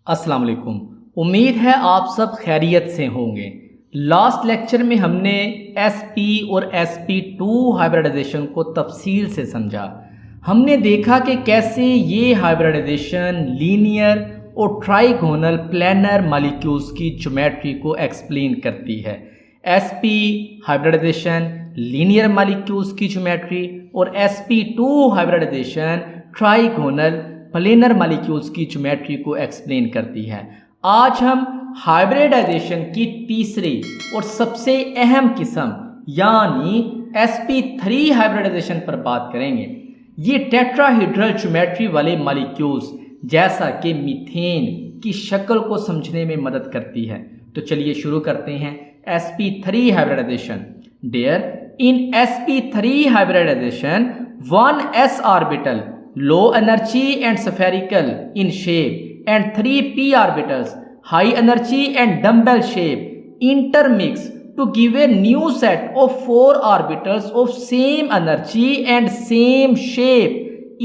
अस्सलाम वालेकुम। उम्मीद है आप सब खैरियत से होंगे। लास्ट लेक्चर में हमने sp और sp2 हाइब्रिडाइजेशन को तफसील से समझा। हमने देखा कि कैसे ये हाइब्रिडाइजेशन लीनियर और ट्राइगोनल प्लानर मॉलिक्यूल्स की ज्योमेट्री को एक्सप्लेन करती है। sp हाइब्रिडाइजेशन लीनियर मॉलिक्यूल्स की ज्योमेट्री और sp2 hybridisation trigonal planar molecules की ज्योमेट्री को एक्सप्लेन करती है। आज हम हाइब्रिडाइजेशन की तीसरी और सबसे अहम किस्म यानी sp3 हाइब्रिडाइजेशन पर बात करेंगे। ये टेट्राहेड्रल ज्योमेट्री वाले मॉलिक्यूल्स जैसा कि मीथेन की शक्ल को समझने में मदद करती है। तो चलिए शुरू करते हैं sp3 hybridisation. There in sp3 hybridisation one s orbital low energy and spherical in shape and 3 p orbitals high energy and dumbbell shape intermix to give a new set of 4 orbitals of same energy and same shape.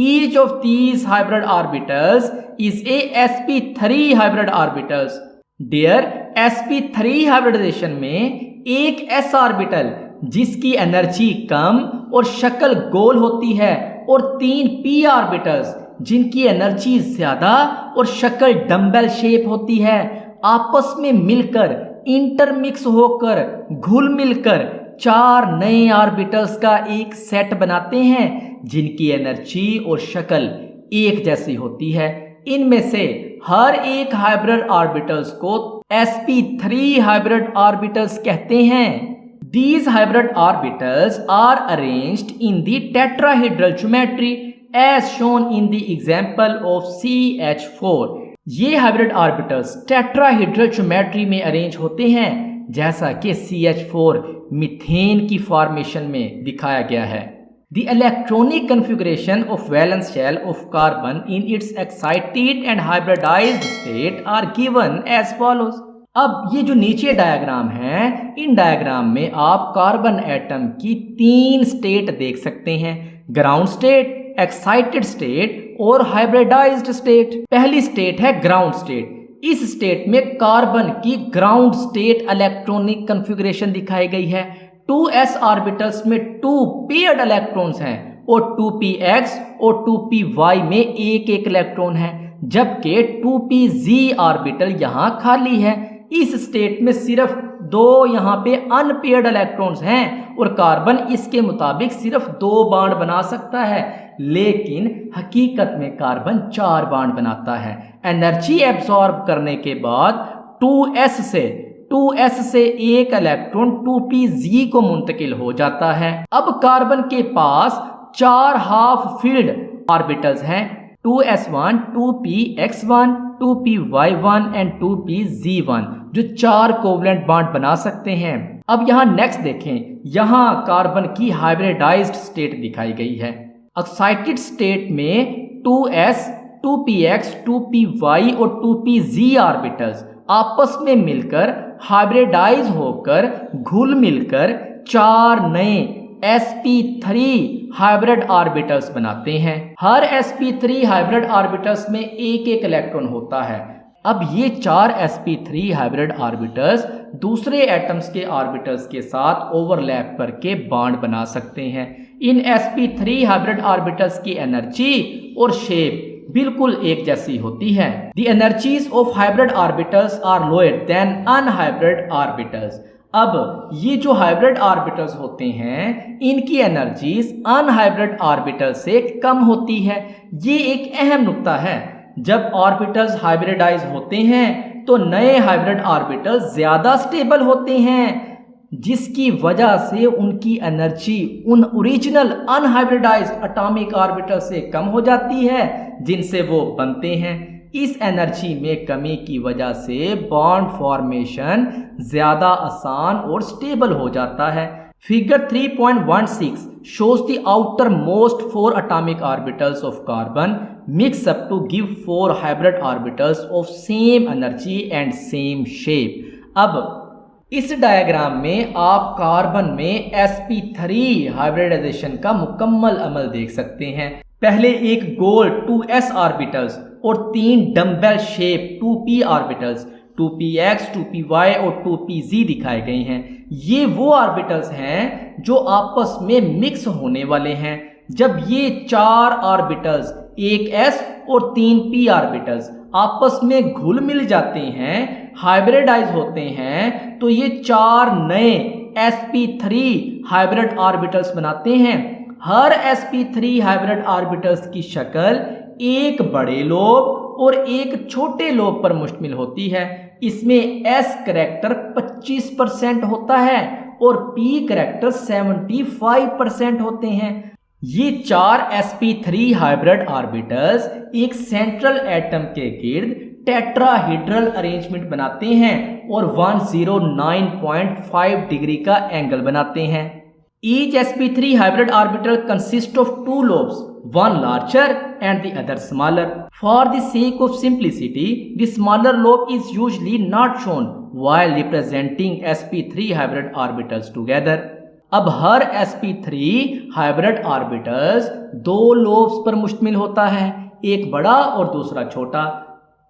Each of these hybrid orbitals is a sp3 hybrid orbitals. Dear sp3 hybridization में एक s orbital जिसकी energy कम और शक्ल गोल होती है और 3 p orbitals जिनकी energy ज्यादा और शक्ल डम्बेल शेप होती है आपस में मिलकर इंटरमिक्स होकर घुल मिलकर 4 नए ऑर्बिटल्स का एक सेट बनाते हैं जिनकी एनर्जी और शक्ल एक जैसी होती है। इनमें से हर एक हाइब्रिड ऑर्बिटल्स को sp3 हाइब्रिड ऑर्बिटल्स कहते हैं। These hybrid orbitals are arranged in the tetrahedral geometry as shown in the example of CH4. ये हाइब्रिड ऑर्बिटल्स टेट्राहेड्रल ज्योमेट्री में अरेंज होते हैं जैसा कि CH4 मीथेन की फॉर्मेशन में दिखाया गया है। The electronic configuration of valence shell of carbon in its excited and hybridized state are given as follows. अब ये जो नीचे डायग्राम है इन डायग्राम में आप कार्बन एटम की 3 स्टेट देख सकते हैं, ग्राउंड स्टेट, एक्साइटेड स्टेट और हाइब्रिडाइज्ड स्टेट। पहली स्टेट है ग्राउंड स्टेट। इस स्टेट में कार्बन की ग्राउंड स्टेट इलेक्ट्रॉनिक कॉन्फ़िगरेशन दिखाई गई है। 2s ऑर्बिटल्स में 2 पेयर्ड इलेक्ट्रॉन्स हैं और 2px और 2py में एक इलेक्ट्रॉन है जबकि 2pz ऑर्बिटल यहाँ खाली है। इस स्टेट में सिर्फ 2 यहाँ पे अनपेयर्ड इलेक्ट्रॉन्स हैं और कार्बन इसके मुताबिक सिर्फ 2 बॉन्ड बना सकता है, लेकिन हकीकत में कार्बन 4 बॉन्ड बनाता है। एनर्जी एब्सॉर्ब करने के बाद 2s से एक इलेक्ट्रॉन 2pz को मुंतकिल हो जाता है। अब कार्बन के पास 4 हाफ फील्ड ऑर्बिटल्स हैं, 2s1, 2px1, 2py1 and 2pz1 जो 4 कोवलेंट बॉन्ड बना सकते हैं। अब यहाँ नेक्स्ट देखें, यहाँ कार्बन की हाइब्रिडाइज्ड स्टेट दिखाई गई है। एक्साइटेड स्टेट में 2s, 2px, 2py और 2pz ऑर्बिटल्स आपस में मिलकर हाइब्रिडाइज होकर घुल मिलकर 4 नए sp3 हाइब्रिड ऑर्बिटल्स बनाते हैं। हर sp3 हाइब्रिड ऑर्बिटल्स में एक इलेक्ट्रॉन होता है। अब ये 4 sp3 हाइब्रिड ऑर्बिटल्स दूसरे एटम्स के ऑर्बिटल्स के साथ ओवरलैप करके बॉन्ड बना सकते हैं। इन sp3 हाइब्रिड ऑर्बिटल्स की एनर्जी और शेप बिल्कुल एक जैसी होती है। The energies of hybrid orbitals are lower than unhybrid orbitals. अब ये जो हाइब्रिड ऑर्बिटल्स होते हैं इनकी एनर्जीज अनहाइब्रिड ऑर्बिटल से कम होती है। ये एक अहम नुक्ता है। जब ऑर्बिटल्स हाइब्रिडाइज होते हैं तो नए हाइब्रिड ऑर्बिटल्स ज्यादा स्टेबल होते हैं जिसकी वजह से उनकी एनर्जी उन ओरिजिनल अनहाइब्रिडाइज्ड एटॉमिक ऑर्बिटल से कम हो जाती है जिनसे वो बनते हैं। इस एनर्जी में कमी की वजह से बॉन्ड फॉर्मेशन ज्यादा आसान और स्टेबल हो जाता है। Figure 3.16 shows the outermost 4 atomic orbitals of carbon mix up to give 4 hybrid orbitals of same energy and same shape. अब इस डायग्राम में आप कार्बन में sp3 हाइब्रिडाइजेशन का मुकम्मल अमल देख सकते हैं। पहले एक गोल 2s ऑर्बिटल्स और 3 dumbbell shape 2p orbitals 2px, 2py और 2pz दिखाए गए हैं। ये वो ऑर्बिटल्स हैं जो आपस में मिक्स होने वाले हैं। जब ये 4 ऑर्बिटल्स, एक s और 3p ऑर्बिटल्स आपस में घुल मिल जाते हैं, हाइब्रिडाइज होते हैं, तो ये 4 नए sp3 हाइब्रिड ऑर्बिटल्स बनाते हैं। हर sp3 हाइब्रिड ऑर्बिटल्स की शक्ल एक बड़े लोब और एक छोटे लोब पर मुश्तमिल होती है। इसमें s करैक्टर 25% होता है और p करैक्टर 75% होते हैं। ये 4 sp3 हाइब्रिड ऑर्बिटल्स एक सेंट्रल एटम के गिर्द टेट्राहीड्रल अरेंजमेंट बनाते हैं और 109.5 डिग्री का एंगल बनाते हैं। Each sp3 hybrid orbital consists of 2 lobes, one larger and the other smaller. For the sake of simplicity, the smaller lobe is usually not shown while representing sp3 hybrid orbitals together. अब हर sp3 hybrid orbitals 2 lobes पर मुश्तमिल होता है, एक बड़ा और दूसरा छोटा।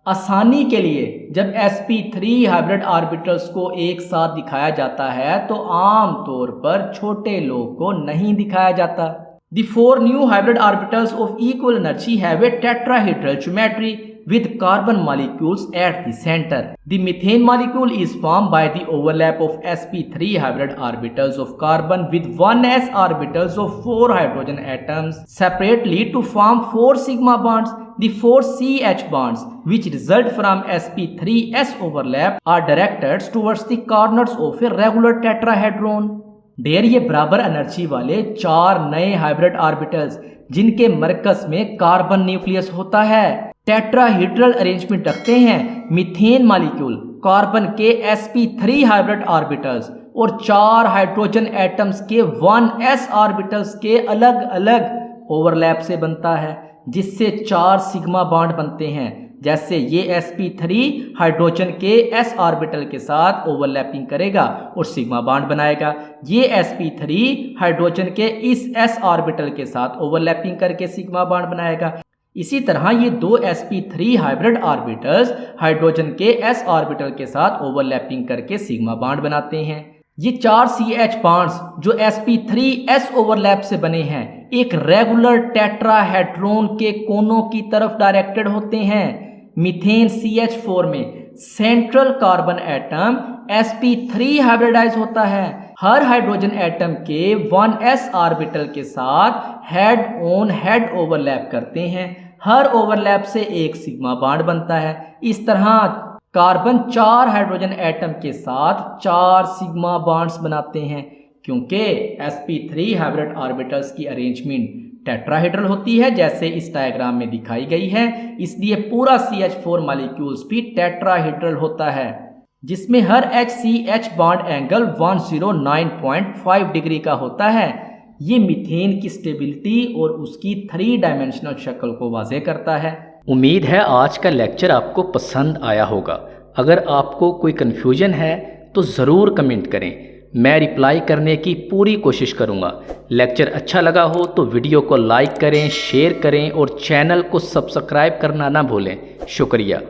आसानी के लिए जब sp3 हाइब्रिड ऑर्बिटल्स को एक साथ दिखाया जाता है तो आम तौर पर छोटे लोब को नहीं दिखाया जाता। The 4 new hybrid orbitals of equal energy have a tetrahedral geometry with carbon molecules at the center. The methane molecule is formed by the overlap of sp3 hybrid orbitals of carbon with 1s orbitals of 4 hydrogen atoms separately to form 4 sigma bonds. The 4 CH bonds which result from sp3s overlap are directed towards the corners of a regular tetrahedron. ढेर ये बराबर energy वाले 4 नए hybrid orbitals जिनके मरकज में carbon nucleus होता है, tetrahedral arrangement रखते हैं। मीथेन मॉलिक्यूल कार्बन के sp3 हाइब्रिड ऑर्बिटल्स और 4 हाइड्रोजन एटम्स के 1s ऑर्बिटल्स के अलग अलग ओवरलैप से बनता है, जिससे 4 सिग्मा बॉन्ड बनते हैं। जैसे ये sp3 हाइड्रोजन के s ऑर्बिटल के साथ ओवरलैपिंग करेगा और सिग्मा बॉन्ड बनाएगा, ये sp3 हाइड्रोजन के इस s ऑर्बिटल के साथ ओवरलैपिंग करके सिग्मा बॉन्ड बनाएगा। इसी तरह ये 2 sp3 हाइब्रिड ऑर्बिटल्स हाइड्रोजन के s ऑर्बिटल के साथ ओवरलैपिंग करके सिग्मा बॉन्ड बनाते हैं। ये 4 CH बॉन्ड्स जो sp3s ओवरलैप से बने हैं एक रेगुलर टेट्राहेड्रॉन के कोनों की तरफ डायरेक्टेड होते हैं। मीथेन CH4 में central carbon atom sp3 hybridise होता है। हर हाइड्रोजन एटम के 1s ऑर्बिटल के साथ हेड ऑन हेड ओवरलैप करते हैं। हर ओवरलैप से एक सिग्मा बॉन्ड बनता है। इस तरह कार्बन 4 हाइड्रोजन एटम के साथ 4 सिग्मा बॉन्ड्स बनाते हैं। क्योंकि sp3 हाइब्रिड ऑर्बिटल्स की अरेंजमेंट टेट्राहेड्रल होती है जैसे इस डायग्राम में दिखाई गई है, इसलिए पूरा CH4 मॉलिक्यूल्स भी टेट्राहेड्रल होता है, जिसमें हर HCH बॉन्ड एंगल 109.5 डिग्री का होता है। ये मीथेन की स्टेबिलिटी और उसकी 3 डायमेंशनल शक्ल को वाज़ेह करता है। उम्मीद है आज का लेक्चर आपको पसंद आया होगा। अगर आपको कोई कन्फ्यूजन है तो ज़रूर कमेंट करें, मैं रिप्लाई करने की पूरी कोशिश करूंगा। लेक्चर अच्छा लगा हो तो वीडियो को लाइक करें, शेयर करें और चैनल को सब्सक्राइब करना ना भूलें। शुक्रिया।